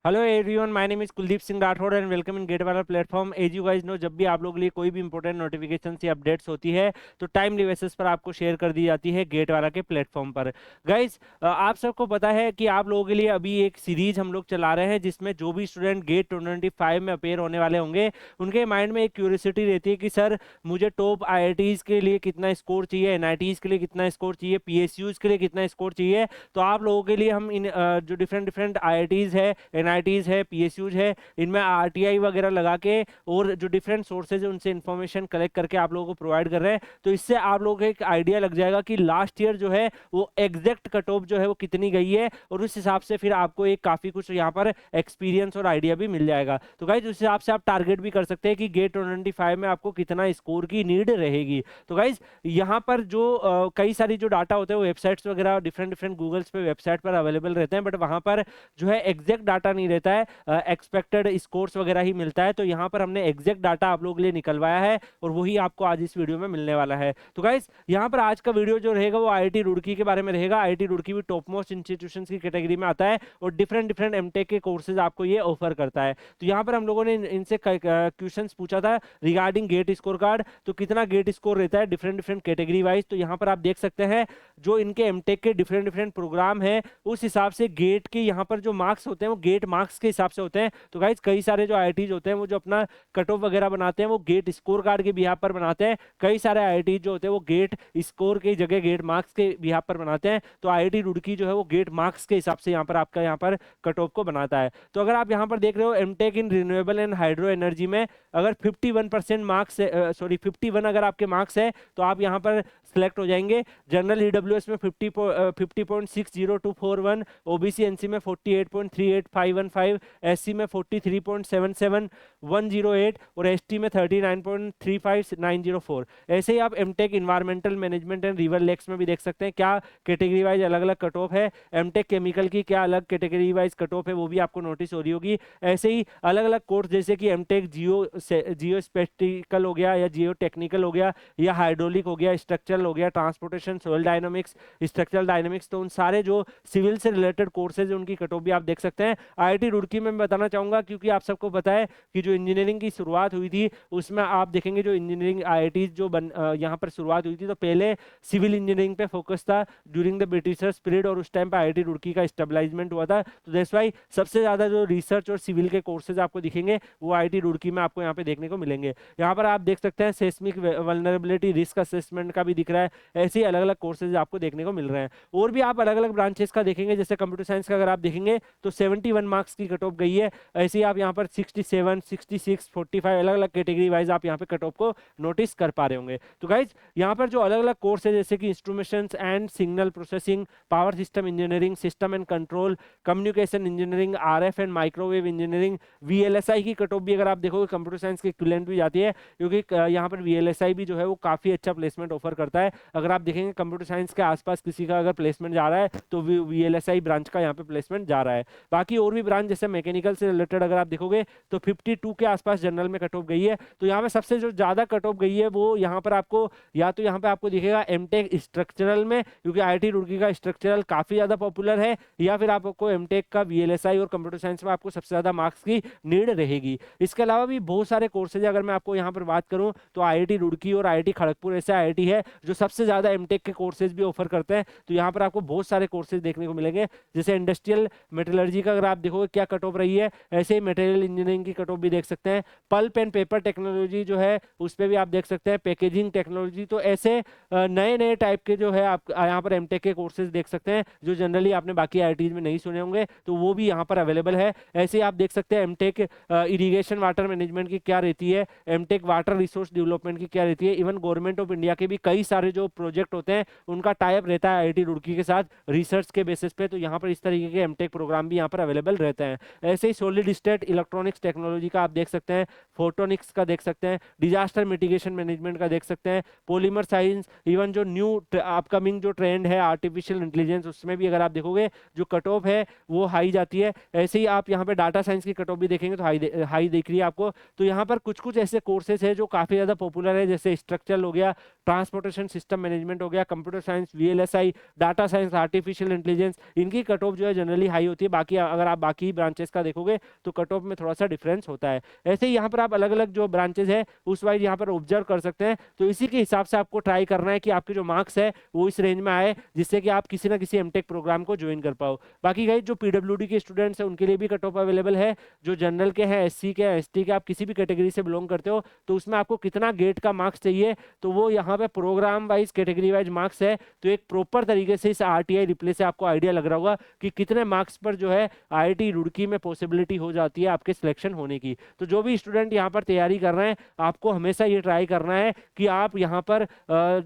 Hello everyone, my name is Kuldeep Singh Rathore and welcome in gate वाला platform. As you guys know, जब भी आप लोगों के लिए कोई भी इंपॉर्टेंट नोटिफिकेशन या अपडेट्स होती है तो टाइमली बेसिस पर आपको शेयर कर दी जाती है गेट वाला के प्लेटफॉर्म पर। गाइस, आप सबको पता है कि आप लोगों के लिए अभी एक सीरीज हम लोग चला रहे हैं जिसमें जो भी स्टूडेंट गेट 2025 में अपेयर होने वाले होंगे उनके माइंड में एक क्यूरियोसिटी रहती है कि सर मुझे टॉप आईआईटीज के लिए कितना स्कोर चाहिए, एनआईटीज के लिए कितना स्कोर चाहिए, पीएसयूज के लिए कितना स्कोर चाहिए। तो आप लोगों के लिए हम इन जो डिफरेंट डिफरेंट आईआईटीज है, एनआईटीज है, पीएसयूज है, इनमें आरटीआई वगैरह लगा के और जो डिफरेंट सोर्सेज है उनसे इंफॉर्मेशन कलेक्ट करके आप लोगों को प्रोवाइड कर रहे हैं। तो इससे आप लोगों को एक आइडिया लग जाएगा कि लास्ट ईयर जो है वो एग्जैक्ट कट ऑफ जो है वो कितनी गई है, और उस हिसाब से फिर आपको एक काफी कुछ यहाँ पर एक्सपीरियंस और आइडिया भी मिल जाएगा। तो गाइज उस हिसाब से आप टारगेट भी कर सकते हैं कि गेट 2025 में आपको कितना स्कोर की नीड रहेगी। तो गाइज यहाँ पर जो कई सारी जो डाटा होते हैं वो वेबसाइट्स वगैरह डिफरेंट डिफरेंट गूगल्स पे वेबसाइट पर अवेलेबल रहते हैं, बट वहाँ पर जो है एग्जैक्ट डाटा नहीं रहता है, एक्सपेक्टेड स्कोर्स वगैरह ही मिलता है। तो यहाँ पर हमने एग्जैक्ट डाटा आप लोगों के लिए निकलवाया है और वही आपको आज इस वीडियो में मिलने वाला है। तो गाइस यहाँ पर आज का वीडियो जो रहेगा वो आईआईटी रुड़की के बारे में रहेगा। आईआईटी रुड़की भी टॉप मोस्ट इंस्टीट्यूशंस की कैटेगरी में आता है और डिफरेंट डिफरेंट एमटेक के कोर्सेज आपको ये ऑफर करता है। तो यहाँ पर हम लोगों ने इनसे क्वेश्चन पूछा था रिगार्डिंग गेट स्कोर कार्ड, तो कितना गेट स्कोर रहता है डिफरेंट डिफरेंट कैटेगरी वाइज। तो यहाँ पर आप देख सकते हैं जो इनके एमटेक के डिफरेंट डिफरेंट प्रोग्राम है उस हिसाब से गेट के यहाँ पर जो मार्क्स होते हैं वो गेट मार्क्स के हिसाब से होते हैं। तो गाइज कई सारे जो आईआईटीज होते हैं वो जो अपना कट ऑफ वगैरह बनाते हैं वो गेट स्कोर कार्ड के बिहाफ पर बनाते हैं। कई सारे आईआईटीज जो होते हैं वो गेट स्कोर की जगह गेट मार्क्स के बिहाफ पर बनाते हैं। तो आईआईटी रुड़की जो है वो गेट मार्क्स के हिसाब से यहाँ पर आपका यहाँ पर कट ऑफ को बनाता है। तो अगर आप यहाँ पर देख रहे हो M Tech in renewable and hydro energy में अगर 51% मार्क्स, सॉरी 51 अगर आपके मार्क्स है तो आप यहाँ पर सिलेक्ट हो जाएंगे। जनरल ईडब्ल्यूएस में 50.60241, ओबीसी एनसी में 48.38515, एससी में 43.77108 और एसटी में 39.35904। ऐसे ही आप M Tech environmental management and river lakes में भी देख सकते हैं क्या कैटेगरी वाइज अलग अलग कट ऑफ है। एमटेक केमिकल की क्या अलग कैटेगरी वाइज कट ऑफ है वो भी आपको नोटिस हो रही होगी। ऐसे ही अलग अलग कोर्स जैसे कि एमटेक जियो स्पेटिकल हो गया या जियो टेक्निकल हो गया या हाइड्रोलिक हो गया, स्ट्रक्चरल हो गया, transportation, soil dynamics, structural dynamics, तो उन सारे जो सिविल से रिलेटेड कोर्सेज उनकी कट ऑफ भी आप देख सकते हैं। आईआईटी रुड़की में मैं बताना चाहूंगा क्योंकि आप सबको पता है कि जो इंजीनियरिंग की शुरुआत हुई थी उसमें आप देखेंगे जो इंजीनियरिंग आईआईटी जो यहाँ पर शुरुआत हुई थी तो पहले सिविल इंजीनियरिंग पे फोकस था ड्यूरिंग द ब्रिटिशर्स पीरियड और उस टाइम पे आईआईटी रुड़की का स्टेबलाइजमेंट हुआ था। तो दैट्स व्हाई सबसे ज्यादा जो रिसर्च और सिविल के कोर्सेज आपको दिखेंगे वो आईआईटी रुड़की में आपको यहाँ पे देखने को मिलेंगे। यहाँ पर आप देख सकते हैं सेस्मिक वल्नरेबिलिटी रिस्क असेसमेंट का भी दिख रहा है। ऐसे ही अलग अलग कोर्सेज आपको देखने को मिल रहे हैं और भी आप अलग अलग ब्रांचेस का देखेंगे। जैसे कंप्यूटर साइंस का अगर आप देखेंगे तो 71 मार्क्स की कट ऑफ गई है। ऐसे ही आप यहाँ पर 67, 66, 45 अलग अलग कैटेगरी वाइज आप यहाँ पे कट ऑफ को नोटिस कर पा रहे होंगे। तो गाइज यहाँ पर जो अलग अलग कोर्स है जैसे कि instruments and signal processing, power system engineering, system and control, communication engineering, RF and microwave engineering, VLSI की कट ऑफ भी अगर आप देखोगे कंप्यूटर साइंस के इक्विवेलेंट भी जाती है क्योंकि यहाँ पर वीएलएसआई भी जो है वो काफी अच्छा प्लेसमेंट ऑफर करता है। अगर आप देखेंगे कंप्यूटर साइंस के आसपास किसी का अगर प्लेसमेंट जा रहा है तो वीएलएसआई ब्रांच का यहाँ पे प्लेसमेंट जा रहा है। बाकी और भी ब्रांच जैसे मैकेनिकल से रिलेटेड अगर आप देखोगे तो 52 के आसपास जनरल में कट ऑफ गई है। तो यहाँ पे सबसे जो ज्यादा कट ऑफ गई है वो यहाँ पर आपको या तो यहाँ पे आपको दिखेगा एमटेक स्ट्रक्चरल में क्योंकि आईआईटी रुड़की का स्ट्रक्चरल काफी ज्यादा पॉपुलर है, या फिर आपको एमटेक का वीएलएसआई और कंप्यूटर साइंस में आपको सबसे ज्यादा मार्क्स की नीड रहेगी। इसके अलावा भी बहुत सारे कोर्सेज अगर मैं आपको यहाँ पर बात करूँ तो आईआईटी रुड़की और आईआईटी खड़गपुर ऐसे आईआईटी है जो सबसे ज्यादा एमटेक के कोर्सेज भी ऑफर करते हैं। तो यहाँ पर आपको बहुत सारे कोर्सेज देखने को मिलेंगे। जैसे इंडस्ट्रियल मेटलर्जी का अगर आप देखोगे क्या कट ऑफ रही है, ऐसे ही मटेरियल इंजीनियरिंग की कट ऑफ भी देख सकते हैं। पल्प एंड पेपर टेक्नोलॉजी जो है उस पर भी आप देख सकते हैं, पैकेजिंग टेक्नोलॉजी। तो ऐसे नए नए टाइप के जो है आप यहाँ पर एमटेक के कोर्सेज देख सकते हैं जो जनरली आपने बाकी आईआईटीज में नहीं सुने होंगे, तो वो भी यहाँ पर अवेलेबल है। ऐसे ही आप देख सकते हैं एमटेक इरिगेशन वाटर मैनेजमेंट की क्या रहती है, एमटेक वाटर रिसोर्स डेवलपमेंट की क्या रहती है। इवन गवर्नमेंट ऑफ इंडिया के भी कई सारे जो प्रोजेक्ट होते हैं उनका टाइप रहता है आईआईटी रुड़की के साथ रिसर्च के बेसिस पे। तो यहाँ पर इस तरीके के एमटेक प्रोग्राम भी यहाँ पर अवेलेबल रहते हैं। ऐसे ही सॉलिड स्टेट इलेक्ट्रॉनिक्स टेक्नोलॉजी का आप देख सकते हैं फोटोनिक्स का देख सकते हैं, डिजास्टर मिटिगेशन मैनेजमेंट का देख सकते हैं, पॉलीमर साइंस, इवन जो न्यू अपकमिंग जो ट्रेंड है आर्टिफिशियल इंटेलिजेंस, उसमें भी अगर आप देखोगे जो कट ऑफ है वो हाई जाती है। ऐसे ही आप यहाँ पे डाटा साइंस की कट ऑफ भी देखेंगे तो हाई दिख रही है आपको। तो यहाँ पर कुछ कुछ ऐसे कोर्सेज है जो काफी ज्यादा पॉपुलर है, जैसे स्ट्रक्चरल हो गया, ट्रांसपोर्टेशन सिस्टम मैनेजमेंट हो गया, computer science, VLSI, data science, artificial intelligence, इनकी कट ऑफ जो है जनरली हाई होती है। बाकी अगर आप बाकी ब्रांचेस का देखोगे तो कट ऑफ में थोड़ा सा डिफरेंस होता है। ऐसे ही यहाँ पर आप अलग अलग जो ब्रांचेस है उस वाइज यहाँ पर ऑब्जर्व कर सकते हैं। तो इसी के हिसाब से आपको ट्राई करना है कि आपके जो मार्क्स है वो इस रेंज में आए, जिससे कि आप किसी ना किसी एमटेक प्रोग्राम को ज्वाइन कर पाओ। बाकी गाइस जो पीडब्ल्यूडी के स्टूडेंट्स हैं उनके लिए भी कट ऑफ अवेलेबल है। जो जनरल के हैं, एससी के, एसटी के, आप किसी भी कैटेगरी से बिलोंग करते हो तो उसमें आपको कितना गेट का मार्क्स चाहिए तो वो यहाँ पे programme wise category wise marks है। तो एक प्रॉपर तरीके से इस आरटीआई रिप्ले से आपको आइडिया लग रहा होगा कि कितने मार्क्स पर जो है आईआईटी रुड़की में पॉसिबिलिटी हो जाती है आपके सिलेक्शन होने की। तो जो भी स्टूडेंट यहाँ पर तैयारी कर रहे हैं आपको हमेशा ये ट्राई करना है कि आप यहाँ पर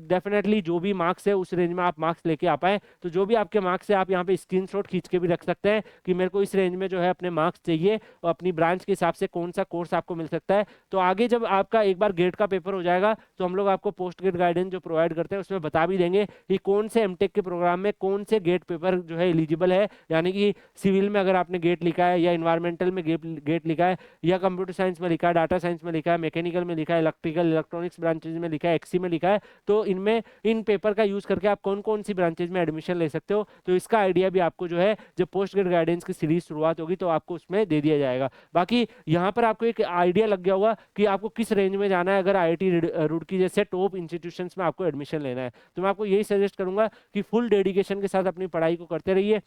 डेफिनेटली जो भी मार्क्स है उस रेंज में आप मार्क्स लेके आ पाए। तो जो भी आपके मार्क्स है आप यहाँ पे स्क्रीनशॉट खींच के भी रख सकते हैं कि मेरे को इस रेंज में जो है अपने मार्क्स चाहिए और अपनी ब्रांच के हिसाब से कौन सा कोर्स आपको मिल सकता है। तो आगे जब आपका एक बार गेट का पेपर हो जाएगा तो हम लोग आपको पोस्ट गेट गाइडेंस जो प्रोवाइड करते हैं उसमें बता भी देंगे कि कौन से एमटेक के प्रोग्राम में कौन से गेट पेपर जो है एलिजिबल है। यानी कि सिविल में अगर आपने गेट लिखा है या इन्वायरमेंटल में गेट लिखा है या कंप्यूटर साइंस में लिखा है, डाटा साइंस में लिखा है, मैकेनिकल में लिखा है, इलेक्ट्रिकल इलेक्ट्रॉनिक्स ब्रांचेज में लिखा है, एक्सी में लिखा है, तो इनमें इन पेपर का यूज करके आप कौन कौन सी ब्रांचेज में एडमिशन ले सकते हो। तो इसका आइडिया भी आपको जो है जब पोस्ट ग्रेड गाइडेंस की सीरीज शुरुआत होगी तो आपको उसमें दे दिया जाएगा। बाकी यहाँ पर आपको एक आइडिया लग गया होगा कि आपको किस रेंज में जाना है अगर आईआईटी रुड़की जैसे टॉप इंस्टीट्यूशंस में आपको एडमिशन लेना है। तो मैं आपको यही सजेस्ट करूंगा कि फुल डेडिकेशन के साथ अपनी पढ़ाई को करते रहिए।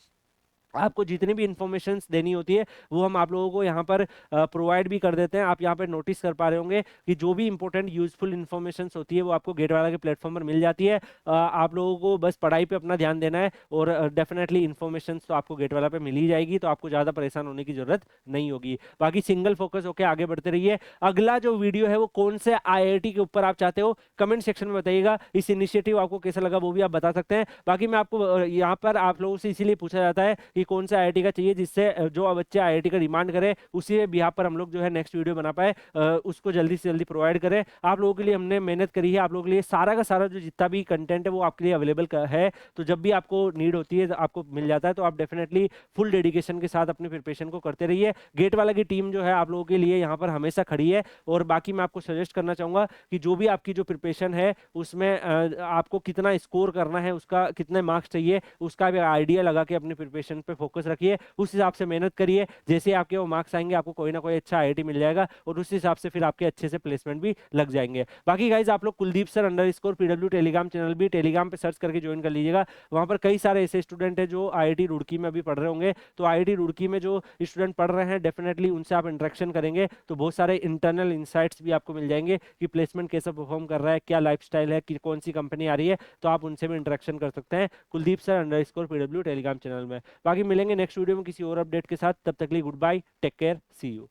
आपको जितनी भी इंफॉर्मेशन देनी होती है वो हम आप लोगों को यहाँ पर प्रोवाइड भी कर देते हैं। आप यहाँ पर नोटिस कर पा रहे होंगे कि जो भी इंपॉर्टेंट यूजफुल इंफॉर्मेशन होती है वो आपको गेट वाला के प्लेटफॉर्म पर मिल जाती है। आप लोगों को बस पढ़ाई पे अपना ध्यान देना है और डेफिनेटली इंफॉर्मेशन तो आपको गेट वाला पे मिल ही जाएगी, तो आपको ज़्यादा परेशान होने की जरूरत नहीं होगी। बाकी सिंगल फोकस होकर आगे बढ़ते रहिए। अगला जो वीडियो है वो कौन से आईआईटी के ऊपर आप चाहते हो कमेंट सेक्शन में बताइएगा। इस इनिशिएटिव आपको कैसा लगा वो भी आप बता सकते हैं। बाकी मैं आपको यहाँ पर आप लोगों से इसीलिए पूछा जाता है कि कौन सा आईआईटी का चाहिए, जिससे जो बच्चे आईआईटी का डिमांड करे उसी बिहाफ पर हम लोग जो है नेक्स्ट वीडियो बना पाए, उसको जल्दी से जल्दी प्रोवाइड करें। आप लोगों के लिए हमने मेहनत करी है, आप लोगों के लिए सारा का सारा जो जितना भी कंटेंट है वो आपके लिए अवेलेबल है। तो जब भी आपको नीड होती है तो आपको मिल जाता है। तो आप डेफिनेटली फुल डेडिकेशन के साथ अपनी प्रिपरेशन को करते रहिए। गेट वाला की टीम जो है आप लोगों के लिए यहाँ पर हमेशा खड़ी है। और बाकी मैं आपको सजेस्ट करना चाहूंगा कि जो भी आपकी जो प्रिपरेशन है उसमें आपको कितना स्कोर करना है, उसका कितने मार्क्स चाहिए, उसका भी आइडिया लगा के अपनी प्रिपरेशन पे फोकस रखिए। उस हिसाब से मेहनत करिए, जैसे आपके वो मार्क्स आएंगे आपको कोई ना कोई अच्छा आईआईटी मिल जाएगा और उस हिसाब से फिर आपके अच्छे से प्लेसमेंट भी लग जाएंगे। बाकी गाइज आप लोग Kuldeep sir _ PW Telegram channel भी टेलीग्राम पे सर्च करके ज्वाइन कर लीजिएगा। वहां पर कई सारे ऐसे स्टूडेंट है जो आईआईटी रुड़की में अभी पढ़ रहे होंगे। तो आईआईटी रुड़की में जो स्टूडेंट पढ़ रहे हैं डेफिनेटली उनसे आप इंटरेक्शन करेंगे तो बहुत सारे इंटरनल इंसाइट्स भी आपको मिल जाएंगे कि प्लेसमेंट कैसा परफॉर्म कर रहा है, क्या लाइफस्टाइल है, कि कौन सी कंपनी आ रही है। तो आप उनसे भी इंटरेक्शन कर सकते हैं Kuldeep sir _ PW Telegram channel में। बाकी मिलेंगे नेक्स्ट वीडियो में किसी और अपडेट के साथ। तब तक के लिए goodbye, take care, see you.